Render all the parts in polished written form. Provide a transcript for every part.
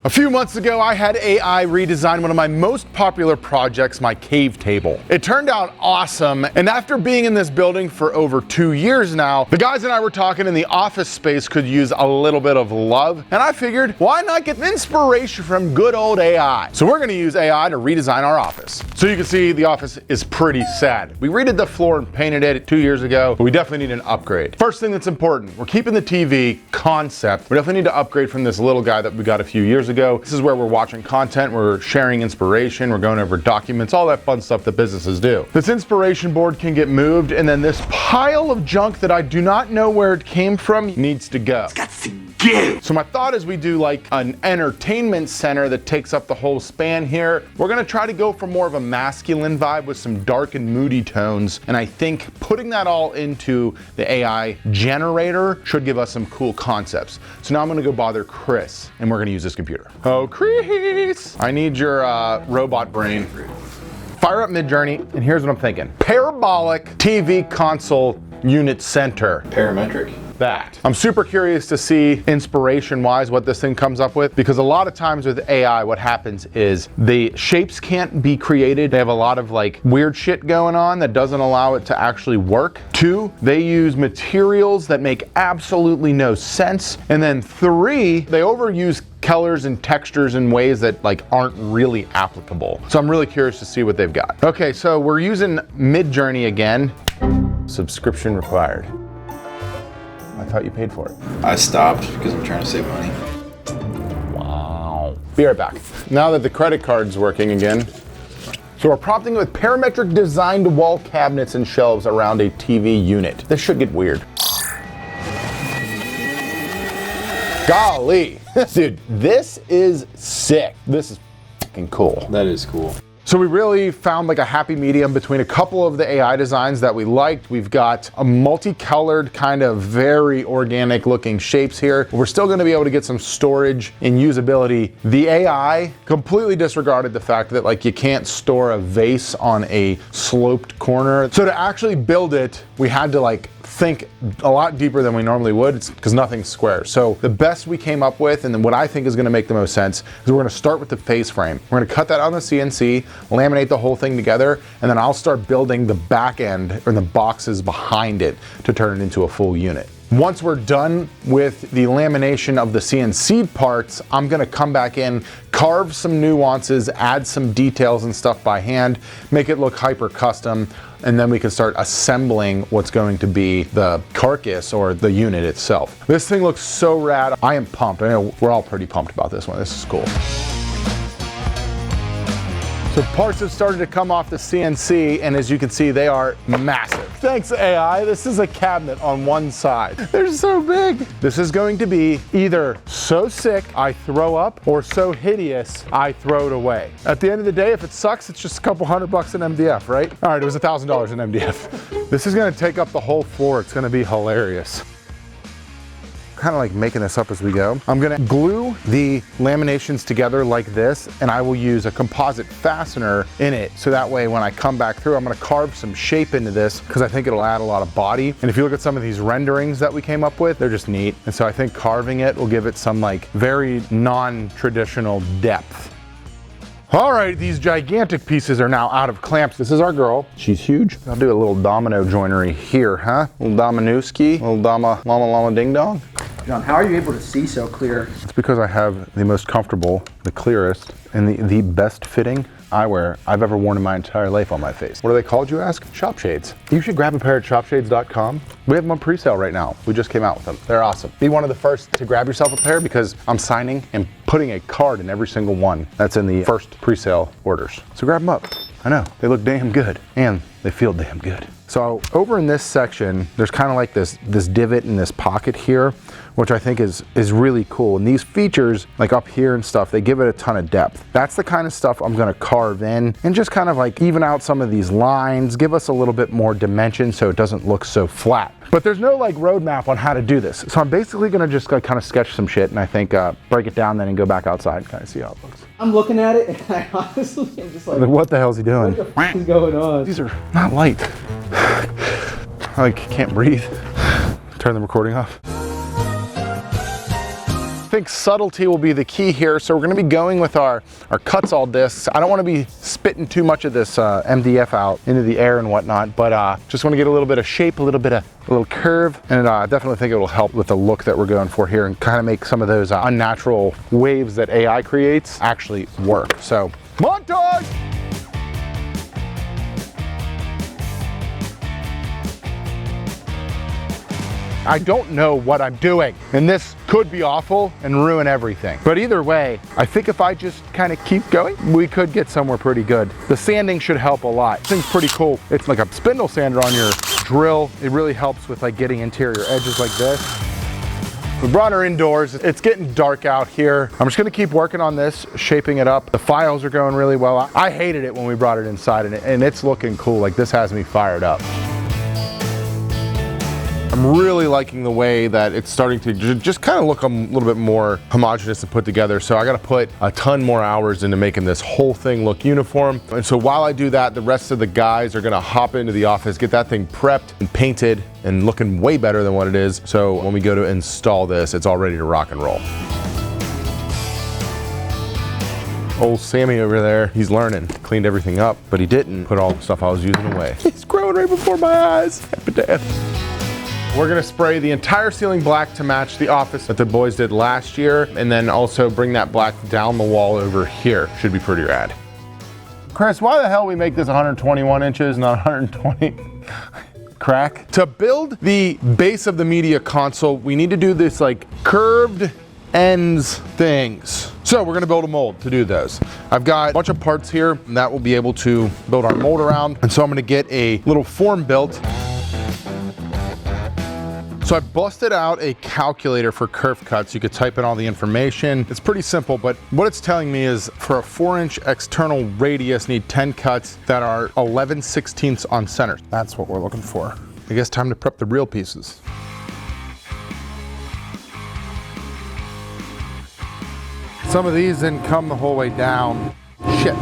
A few months ago, I had AI redesign one of my most popular projects, my cave table. It turned out awesome, and after being in this building for over 2 years now, the guys and I were talking in the office space could use a little bit of love, and I figured, why not get inspiration from good old AI? So we're gonna use AI to redesign our office. So you can see the office is pretty sad. We redid the floor and painted it 2 years ago, but we definitely need an upgrade. First thing that's important, we're keeping the TV concept. We definitely need to upgrade from this little guy that we got a few years ago. This is where we're watching content, we're sharing inspiration, we're going over documents, all that fun stuff that businesses do. This inspiration board can get moved, and then this pile of junk that I do not know where it came from needs to go. It's got to go. So my thought is we do like an entertainment center that takes up the whole span here. We're gonna try to go for more of a masculine vibe with some dark and moody tones, and I think putting that all into the AI generator should give us some cool concepts. So now I'm gonna go bother Chris, and we're gonna use this computer. Oh, Chris! I need your robot brain. Fire up Midjourney, and here's what I'm thinking. Parabolic TV console unit center. Parametric. That. I'm super curious to see inspiration-wise what this thing comes up with, because a lot of times with AI, what happens is the shapes can't be created. They have a lot of like weird shit going on that doesn't allow it to actually work. 2, they use materials that make absolutely no sense. And then 3, they overuse colors and textures in ways that like aren't really applicable. So I'm really curious to see what they've got. Okay, so we're using Midjourney again. Subscription required. I thought you paid for it. I stopped because I'm trying to save money. Wow. Be right back. Now that the credit card's working again. So we're prompting with parametric designed wall cabinets and shelves around a TV unit. This should get weird. Golly. Dude, this is sick. This is fucking cool. That is cool. So we really found like a happy medium between a couple of the AI designs that we liked. We've got a multicolored kind of very organic looking shapes here. We're still gonna be able to get some storage and usability. The AI completely disregarded the fact that like you can't store a vase on a sloped corner. So to actually build it, we had to like think a lot deeper than we normally would because nothing's square. So the best we came up with, and then what I think is gonna make the most sense, is we're gonna start with the face frame. We're gonna cut that on the CNC, laminate the whole thing together, and then I'll start building the back end or the boxes behind it to turn it into a full unit. Once we're done with the lamination of the CNC parts, I'm gonna come back in, carve some nuances, add some details and stuff by hand, make it look hyper custom, and then we can start assembling what's going to be the carcass or the unit itself. This thing looks so rad. I am pumped. I know we're all pretty pumped about this one. This is cool. So parts have started to come off the CNC, and as you can see, they are massive. Thanks, AI. This is a cabinet on one side. They're so big. This is going to be either so sick I throw up, or so hideous I throw it away. At the end of the day, if it sucks, it's just a couple $100 in MDF, right? All right, it was $1,000 in MDF. This is gonna take up the whole floor. It's gonna be hilarious. Kind of like making this up as we go. I'm gonna glue the laminations together like this, and I will use a composite fastener in it, so that way when I come back through, I'm gonna carve some shape into this because I think it'll add a lot of body. And if you look at some of these renderings that we came up with, they're just neat. And so I think carving it will give it some like very non-traditional depth. All right, these gigantic pieces are now out of clamps. This is our girl. She's huge. I'll do a little domino joinery here, huh? Little dominooski, little llama llama ding dong. John, how are you able to see so clear? It's because I have the most comfortable, the clearest, and the best fitting eyewear I've ever worn in my entire life on my face. What are they called, you ask? Shop shades. You should grab a pair at shopshades.com. We have them on pre-sale right now. We just came out with them. They're awesome. Be one of the first to grab yourself a pair because I'm signing and putting a card in every single one that's in the first pre-sale orders. So grab them up. I know, they look damn good and they feel damn good. So over in this section, there's kind of like this divot in this pocket here, which I think is really cool. And these features, like up here and stuff, they give it a ton of depth. That's the kind of stuff I'm gonna carve in and just kind of like even out some of these lines, give us a little bit more dimension so it doesn't look so flat. But there's no like roadmap on how to do this. So I'm basically gonna just kind of sketch some shit and I think break it down then and go back outside and kind of see how it looks. I'm looking at it and I honestly am just like, what the hell is he doing? What the f is going on? These are not light. I like can't breathe. Turn the recording off. think subtlety will be the key here. So we're gonna be going with our cuts all discs. I don't wanna be spitting too much of this MDF out into the air and whatnot, but just wanna get a little bit of shape, a little curve, and I definitely think it will help with the look that we're going for here and kind of make some of those unnatural waves that AI creates actually work. So, montage! I don't know what I'm doing, and this could be awful and ruin everything. But either way, I think if I just kind of keep going, we could get somewhere pretty good. The sanding should help a lot. This thing's pretty cool. It's like a spindle sander on your drill. It really helps with like getting interior edges like this. We brought her indoors. It's getting dark out here. I'm just gonna keep working on this, shaping it up. The files are going really well. I hated it when we brought it inside, and it's looking cool. Like, this has me fired up. I'm really liking the way that it's starting to just kind of look a little bit more homogeneous and put together. So I got to put a ton more hours into making this whole thing look uniform. And so while I do that, the rest of the guys are going to hop into the office, get that thing prepped and painted and looking way better than what it is. So when we go to install this, it's all ready to rock and roll. Old Sammy over there, he's learning. Cleaned everything up, but he didn't put all the stuff I was using away. He's growing right before my eyes. We're gonna spray the entire ceiling black to match the office that the boys did last year, and then also bring that black down the wall over here. Should be pretty rad. Chris, why the hell we make this 121 inches, not 120? Crack. To build the base of the media console, we need to do this like curved ends things. So we're gonna build a mold to do those. I've got a bunch of parts here that we'll be able to build our mold around. And so I'm gonna get a little form built. So I busted out a calculator for curve cuts. You could type in all the information. It's pretty simple, but what it's telling me is for a 4-inch external radius, need 10 cuts that are 11/16 on center. That's what we're looking for. I guess time to prep the real pieces. Some of these didn't come the whole way down. Shit.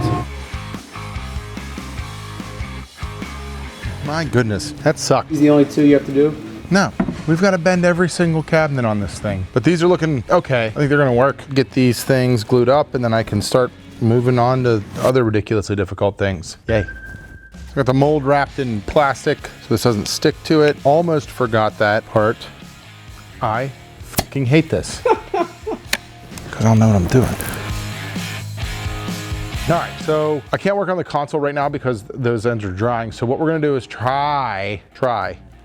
My goodness, that sucked. These are the only two you have to do? No, we've got to bend every single cabinet on this thing. But these are looking okay. I think they're gonna work. Get these things glued up, and then I can start moving on to other ridiculously difficult things. Yay. Got the mold wrapped in plastic so this doesn't stick to it. Almost forgot that part. I fucking hate this. Because I don't know what I'm doing. All right, so I can't work on the console right now because those ends are drying. So what we're gonna do is try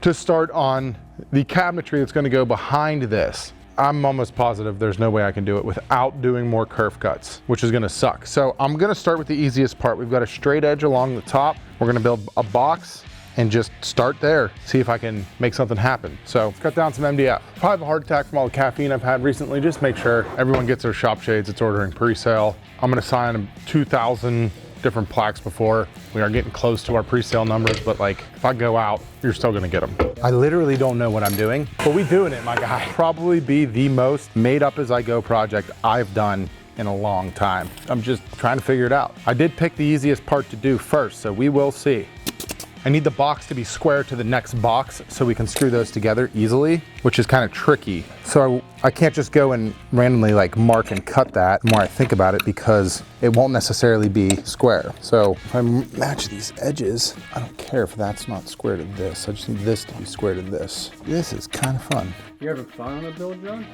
to start on the cabinetry that's gonna go behind this. I'm almost positive there's no way I can do it without doing more curve cuts, which is gonna suck. So I'm gonna start with the easiest part. We've got a straight edge along the top. We're gonna build a box and just start there, see if I can make something happen. So cut down some MDF. Probably have a heart attack from all the caffeine I've had recently. Just make sure everyone gets their shop shades. It's ordering pre-sale. I'm gonna sign 2,000 different plaques before. We are getting close to our pre-sale numbers, but like if I go out, you're still gonna get them. I literally don't know what I'm doing, but we doing it, my guy. Probably be the most made up as I go project I've done in a long time. I'm just trying to figure it out. I did pick the easiest part to do first, so we will see. I need the box to be square to the next box so we can screw those together easily, which is kind of tricky. So I can't just go and randomly like mark and cut that the more I think about it because it won't necessarily be square. So if I match these edges, I don't care if that's not square to this. I just need this to be square to this. This is kind of fun. You having fun on a build, John?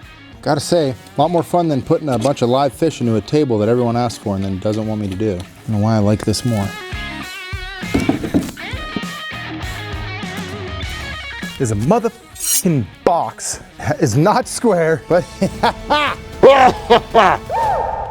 Gotta say, a lot more fun than putting a bunch of live fish into a table that everyone asks for and then doesn't want me to do. I don't know why I like this more. Is a motherfucking box. Is not square, but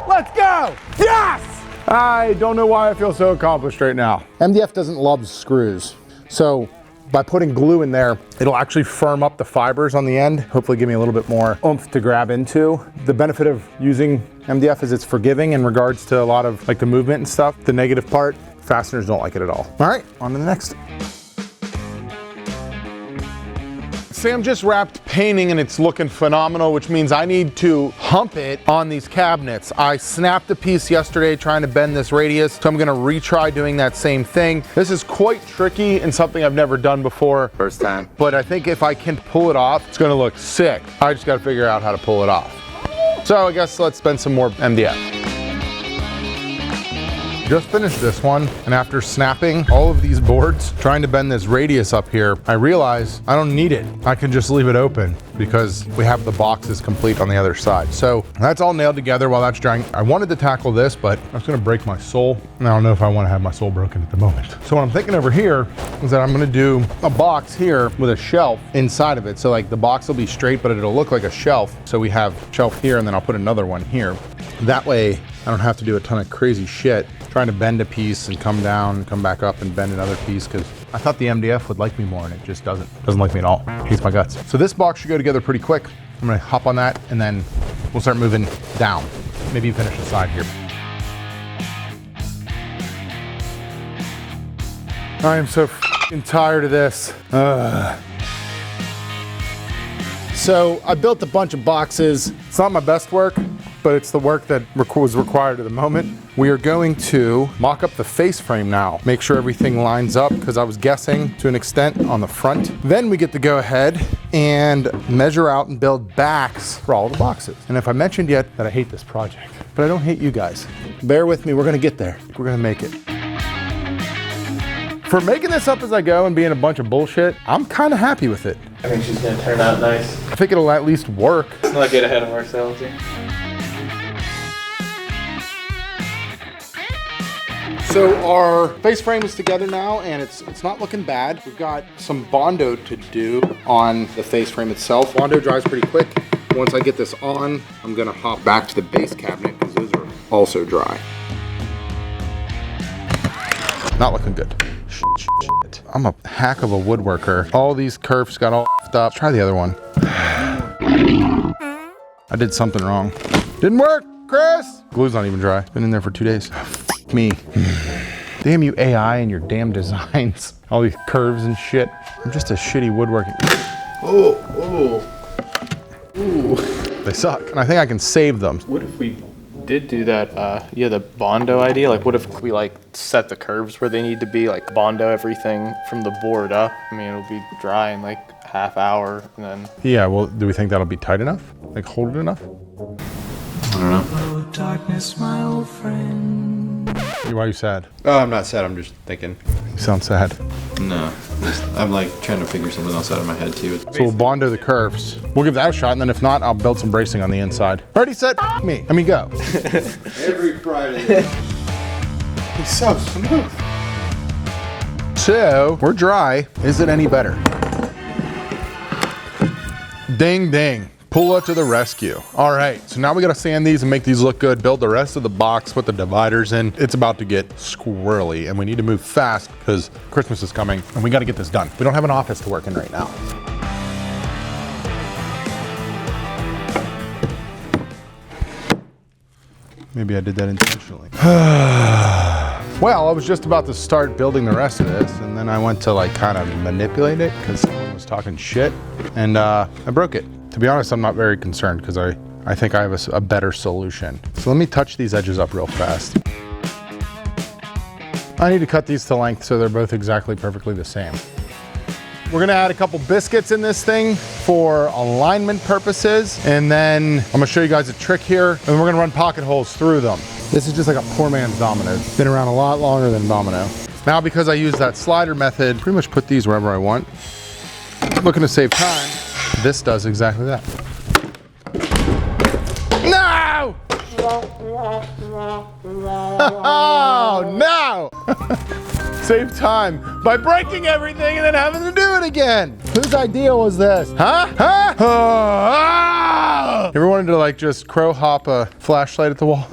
let's go! Yes! I don't know why I feel so accomplished right now. MDF doesn't love screws. So by putting glue in there, it'll actually firm up the fibers on the end, hopefully give me a little bit more oomph to grab into. The benefit of using MDF is it's forgiving in regards to a lot of like the movement and stuff. The negative part, fasteners don't like it at all. All right, on to the next. Sam just wrapped painting and it's looking phenomenal, which means I need to hump it on these cabinets. I snapped a piece yesterday trying to bend this radius, so I'm gonna retry doing that same thing. This is quite tricky and something I've never done before. First time. But I think if I can pull it off, it's gonna look sick. I just gotta figure out how to pull it off. So I guess let's spend some more MDF. Just finished this one, and after snapping all of these boards, trying to bend this radius up here, I realized I don't need it. I can just leave it open because we have the boxes complete on the other side. So that's all nailed together while that's drying. I wanted to tackle this, but I was gonna break my sole, and I don't know if I wanna have my sole broken at the moment. So what I'm thinking over here is that I'm gonna do a box here with a shelf inside of it. So like the box will be straight, but it'll look like a shelf. So we have shelf here, and then I'll put another one here. That way, I don't have to do a ton of crazy shit trying to bend a piece and come down, come back up and bend another piece, because I thought the MDF would like me more and it just doesn't like me at all. Hates my guts. So this box should go together pretty quick. I'm gonna hop on that and then we'll start moving down. Maybe finish the side here. I am so f***ing tired of this. So I built a bunch of boxes. It's not my best work, but it's the work that was required at the moment. We are going to mock up the face frame now. Make sure everything lines up, because I was guessing to an extent on the front. Then we get to go ahead and measure out and build backs for all the boxes. And if I mentioned yet that I hate this project, but I don't hate you guys. Bear with me, we're gonna get there. We're gonna make it. For making this up as I go and being a bunch of bullshit, I'm kind of happy with it. I think she's gonna turn out nice. I think it'll at least work. Let's not get ahead of ourselves here. So our face frame is together now, and it's not looking bad. We've got some Bondo to do on the face frame itself. Bondo dries pretty quick. Once I get this on, I'm gonna hop back to the base cabinet because those are also dry. Not looking good. Shit. I'm a hack of a woodworker. All these curves got all f***ed up. Try the other one. I did something wrong. Didn't work, Chris! Glue's not even dry. It's been in there for 2 days. F me. Damn you AI and your damn designs. All these curves and shit. I'm just a shitty woodworking. Ooh. They suck. And I think I can save them. What if we did do that, the Bondo idea? Like, what if we like set the curves where they need to be, like Bondo everything from the board up? I mean, it'll be dry in like half hour, and then. Yeah, well, do we think that'll be tight enough? Like, hold it enough? I don't know. Oh, darkness, my old friend. Why are you sad? Oh, I'm not sad. I'm just thinking. You sound sad. No, I'm like trying to figure something else out of my head too. So we'll Bondo the curves. We'll give that a shot, and then if not, I'll build some bracing on the inside. Ready, set, me. I mean, go. Every Friday. He's so smooth. So, we're dry. Is it any better? Ding, ding. Pull-up to the rescue. All right, so now we gotta sand these and make these look good, build the rest of the box, put the dividers in. It's about to get squirrely, and we need to move fast because Christmas is coming, and we gotta get this done. We don't have an office to work in right now. Maybe I did that intentionally. Well, I was just about to start building the rest of this, and then I went to like kind of manipulate it because someone was talking shit, and I broke it. To be honest, I'm not very concerned because I think I have a better solution. So let me touch these edges up real fast. I need to cut these to length so they're both exactly perfectly the same. We're gonna add a couple biscuits in this thing for alignment purposes, and then I'm gonna show you guys a trick here, and then we're gonna run pocket holes through them. This is just like a poor man's domino. It's been around a lot longer than domino. Now, because I use that slider method, pretty much put these wherever I want. Looking to save time, this does exactly that. No! Oh, no! Save time by breaking everything and then having to do it again. Whose idea was this? Huh? Huh? Oh! You ever wanted to like just crow hop a flashlight at the wall?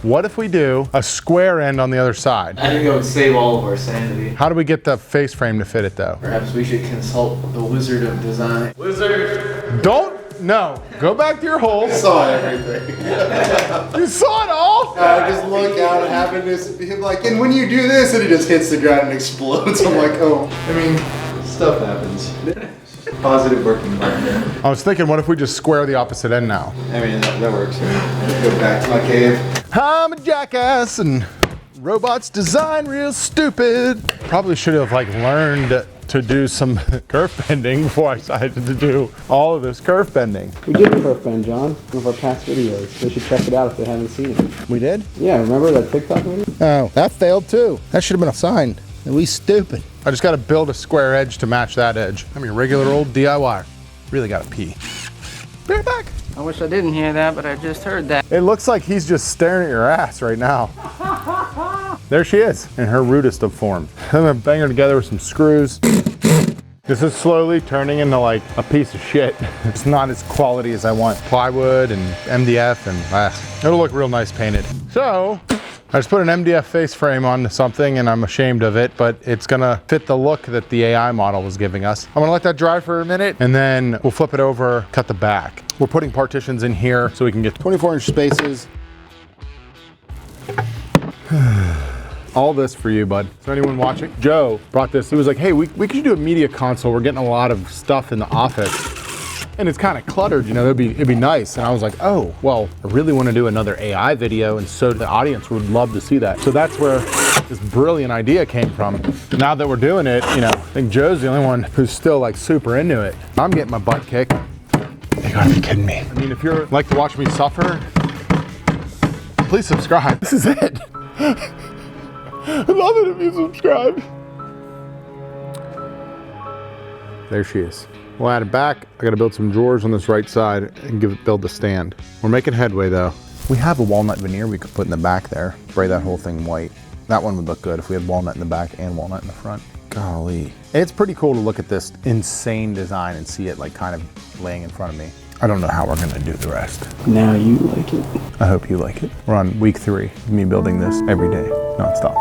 What if we do a square end on the other side? I think it would save all of our sanity. How do we get the face frame to fit it though? Perhaps we should consult the wizard of design. Wizard! No, go back to your hole. I saw everything. You saw it all? I just look out and having this, him like, and when you do this, and it just hits the ground and explodes. I'm like, oh, I mean, stuff happens. Positive working partner. I was thinking, what if we just square the opposite end now? I mean, that works. Go back to my cave. I'm a jackass and robots design real stupid. Probably should have like learned to do some curve bending before I decided to do all of this curve bending. We did curve bend, John. One of our past videos. They should check it out if they haven't seen it. We did? Yeah, remember that TikTok video? Oh, that failed too. That should have been a sign. At least stupid. I just got to build a square edge to match that edge. I'm your regular old DIY. Really got to pee. Be right back. I wish I didn't hear that, but I just heard that. It looks like he's just staring at your ass right now. There she is, in her rudest of forms. I'm gonna bang her together with some screws. This is slowly turning into like a piece of shit. It's not as quality as I want. Plywood and MDF and it'll look real nice painted. So, I just put an MDF face frame on something and I'm ashamed of it, but it's gonna fit the look that the AI model was giving us. I'm gonna let that dry for a minute and then we'll flip it over, cut the back. We're putting partitions in here so we can get 24-inch spaces. All this for you, bud. Is there anyone watching? Joe brought this. He was like, hey, we could do a media console. We're getting a lot of stuff in the office. And it's kind of cluttered, you know, it'd be nice. And I was like, oh, well, I really want to do another AI video, and so the audience would love to see that. So that's where this brilliant idea came from. Now that we're doing it, you know, I think Joe's the only one who's still like super into it. I'm getting my butt kicked. You gotta be kidding me. I mean, if you're like to watch me suffer, please subscribe. This is it. I'd love it if you subscribed. There she is. We'll add it back. I gotta build some drawers on this right side and build the stand. We're making headway though. We have a walnut veneer we could put in the back there. Spray that whole thing white. That one would look good if we had walnut in the back and walnut in the front. Golly. It's pretty cool to look at this insane design and see it like kind of laying in front of me. I don't know how we're gonna do the rest. Now you like it. I hope you like it. We're on week 3 of me building this every day, nonstop.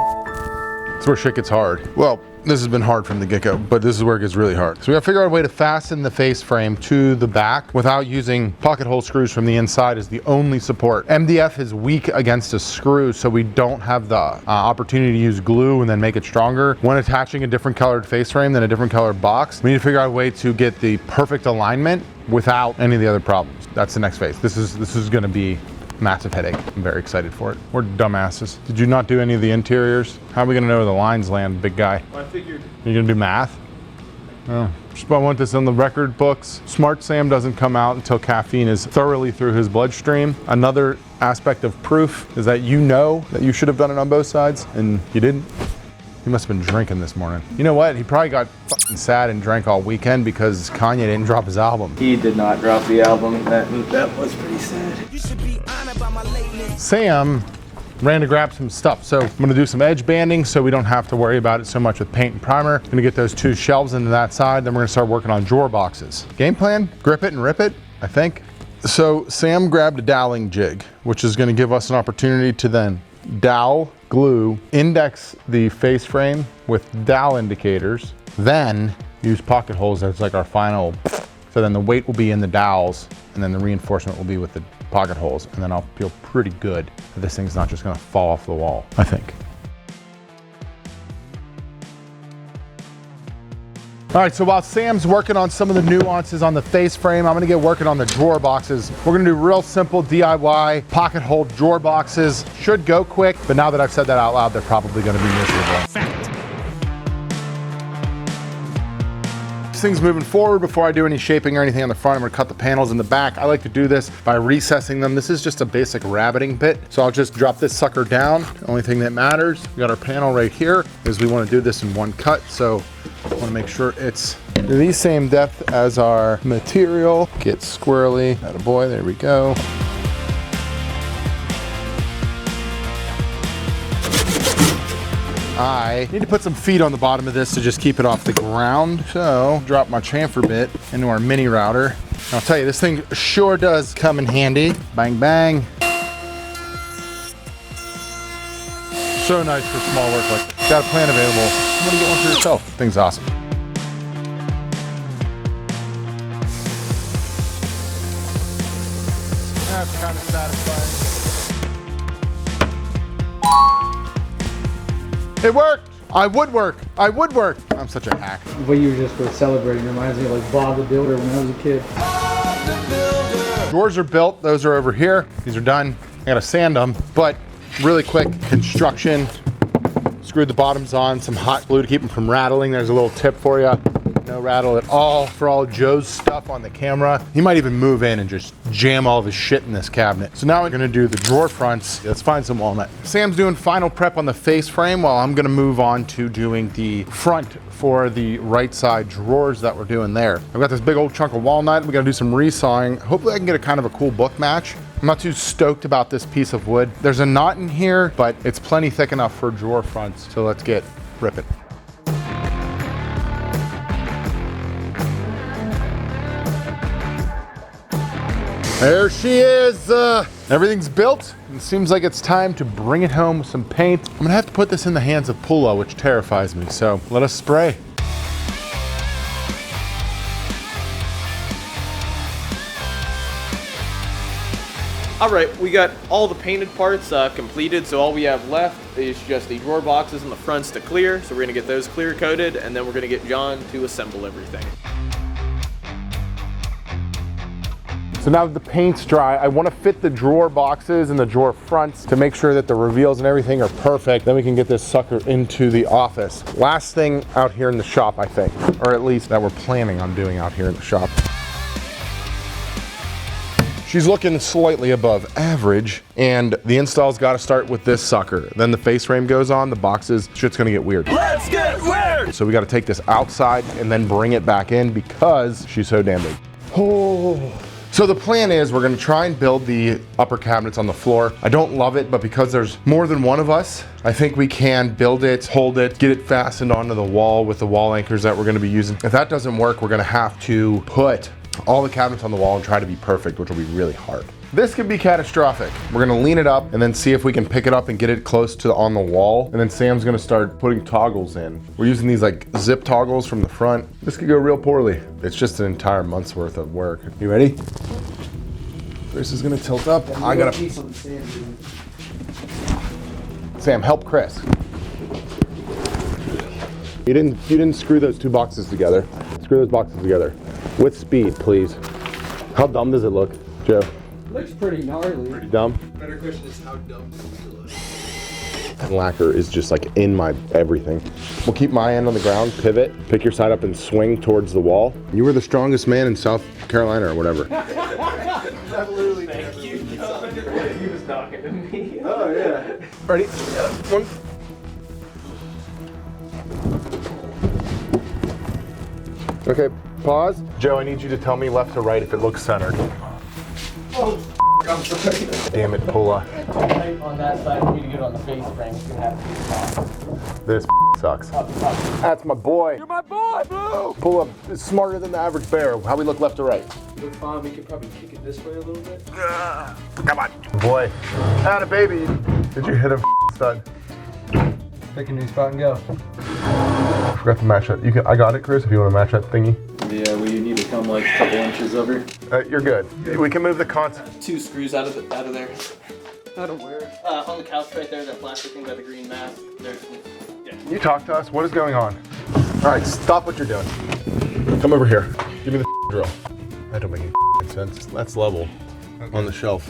It's where shit gets hard. Well, this has been hard from the get-go, but this is where it gets really hard. So we gotta figure out a way to fasten the face frame to the back without using pocket hole screws from the inside as the only support. MDF is weak against a screw, so we don't have the opportunity to use glue and then make it stronger. When attaching a different colored face frame than a different colored box, we need to figure out a way to get the perfect alignment without any of the other problems. That's the next phase. This is gonna be massive headache. I'm very excited for it. We're dumbasses. Did you not do any of the interiors? How are we gonna know where the lines land, big guy? I figured. You're gonna do math? Oh, I want this in the record books. Smart Sam doesn't come out until caffeine is thoroughly through his bloodstream. Another aspect of proof is that you know that you should have done it on both sides and you didn't. He must have been drinking this morning. You know what? He probably got fucking sad and drank all weekend because Kanye didn't drop his album. He did not drop the album. That was pretty sad. Sam ran to grab some stuff. So I'm gonna do some edge banding so we don't have to worry about it so much with paint and primer. I'm gonna get those 2 shelves into that side, then we're gonna start working on drawer boxes. Game plan, grip it and rip it, I think. So Sam grabbed a doweling jig, which is gonna give us an opportunity to then dowel, glue, index the face frame with dowel indicators, then use pocket holes as like our final. So then the weight will be in the dowels and then the reinforcement will be with the pocket holes, and then I'll feel pretty good that this thing's not just gonna fall off the wall, I think. All right, so while Sam's working on some of the nuances on the face frame, I'm gonna get working on the drawer boxes. We're gonna do real simple DIY pocket hole drawer boxes. Should go quick, but now that I've said that out loud, they're probably gonna be miserable. Things moving forward. Before I do any shaping or anything on the front, I'm gonna cut the panels in the back. I like to do this by recessing them. This is just a basic rabbiting bit. So I'll just drop this sucker down. The only thing that matters, we got our panel right here, is we wanna do this in one cut. So I wanna make sure it's the same depth as our material. Get squirrely, attaboy, there we go. I need to put some feet on the bottom of this to just keep it off the ground. So drop my chamfer bit into our mini router. And I'll tell you, this thing sure does come in handy. Bang, bang. So nice for small work. Like, got a plan available. You want to get one for yourself. Thing's awesome. That's kind of satisfying. It worked! I would work. I'm such a hack. What you just were celebrating reminds me of like Bob the Builder when I was a kid. Drawers are built. Those are over here. These are done. I gotta sand them, but really quick construction Screwed the bottoms on, some hot glue to keep them from rattling. There's a little tip for you. No rattle at all for all Joe's stuff on the camera. He might even move in and just jam all the shit in this cabinet. So now we're gonna do the drawer fronts. Let's find some walnut. Sam's doing final prep on the face frame while I'm gonna move on to doing the front for the right side drawers that we're doing there. I've got this big old chunk of walnut. We're gonna do some resawing. Hopefully I can get a kind of a cool book match. I'm not too stoked about this piece of wood. There's a knot in here, but it's plenty thick enough for drawer fronts. So let's get ripping. There she is. Everything's built. It seems like it's time to bring it home with some paint. I'm gonna have to put this in the hands of Pula, which terrifies me. So let us spray. All right, we got all the painted parts completed, so all we have left is just the drawer boxes and the fronts to clear. So we're gonna get those clear coated, and then we're gonna get John to assemble everything. So now that the paint's dry, I want to fit the drawer boxes and the drawer fronts to make sure that the reveals and everything are perfect. Then we can get this sucker into the office. Last thing out here in the shop, I think, or at least that we're planning on doing out here in the shop. She's looking slightly above average, and the install's got to start with this sucker. Then the face frame goes on, the boxes, shit's gonna get weird. Let's get weird! So we got to take this outside and then bring it back in because she's so damn big. Oh. So the plan is we're gonna try and build the upper cabinets on the floor. I don't love it, but because there's more than one of us, I think we can build it, hold it, get it fastened onto the wall with the wall anchors that we're gonna be using. If that doesn't work, we're gonna have to put all the cabinets on the wall and try to be perfect, which will be really hard. This could be catastrophic. We're gonna lean it up and then see if we can pick it up and get it close to on the wall. And then Sam's gonna start putting toggles in. We're using these like zip toggles from the front. This could go real poorly. It's just an entire month's worth of work. You ready? Chris is gonna tilt up. I gotta. Sam, help Chris. You didn't screw those two boxes together. Screw those boxes together. With speed, please. How dumb does it look, Joe? Looks pretty gnarly. Pretty dumb? Better question is how dumb does it look? That lacquer is just like in my everything. We'll keep my end on the ground, pivot, pick your side up and swing towards the wall. You were the strongest man in South Carolina or whatever. I've literally Thank you, John. He was talking to me. Oh yeah. Ready? One. Okay, pause. Joe, I need you to tell me left to right if it looks centered. Oh, I'm sorry. Damn it, Pula. On that side, for me to get on the face frame, it's gonna have to be This sucks. That's my boy. You're my boy, Blue! Pula is smarter than the average bear. How we look left to right? Look fine, we could probably kick it this way a little bit. Come on. Boy. Atta baby. Did you hit a stud? Pick a new spot and go. Forgot to match that. I got it, Chris, if you want to match that thingy. Yeah, we need to come like a couple inches over. You're good. We can move the cons. 2 screws out of there. Out of where? On the couch right there, that plastic thing by the green mask. There's, yeah. You talk to us. What is going on? All right, stop what you're doing. Come over here. Give me the drill. That don't make any sense. That's level on the shelf.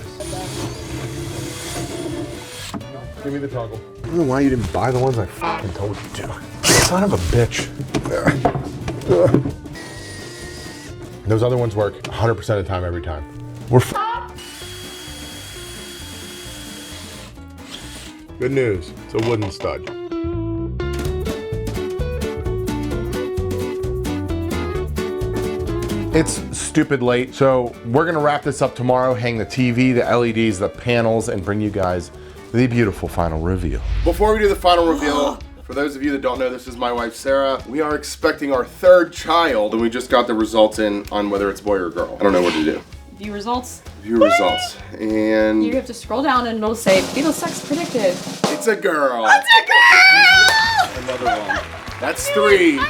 Give me the toggle. I don't know why you didn't buy the ones I fucking told you to. Son of a bitch. Those other ones work 100% of the time, every time. We're Good news, it's a wooden stud. It's stupid late, so we're gonna wrap this up tomorrow, hang the TV, the LEDs, the panels, and bring you guys the beautiful final reveal. Before we do the final reveal, for those of you that don't know, this is my wife, Sarah. We are expecting our 3rd child, and we just got the results in on whether it's boy or girl. I don't know what to do. View results. View results, and You have to scroll down and it'll say fetal sex predicted. it's a girl. It's a girl! Another one. That's 3.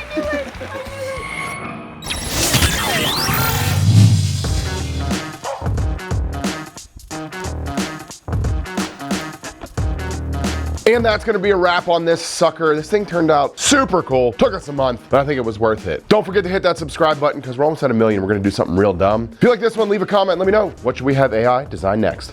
And that's gonna be a wrap on this sucker. This thing turned out super cool. Took us a month, but I think it was worth it. Don't forget to hit that subscribe button because we're almost at 1 million. We're gonna do something real dumb. If you like this one, leave a comment. Let me know. What should we have AI design next?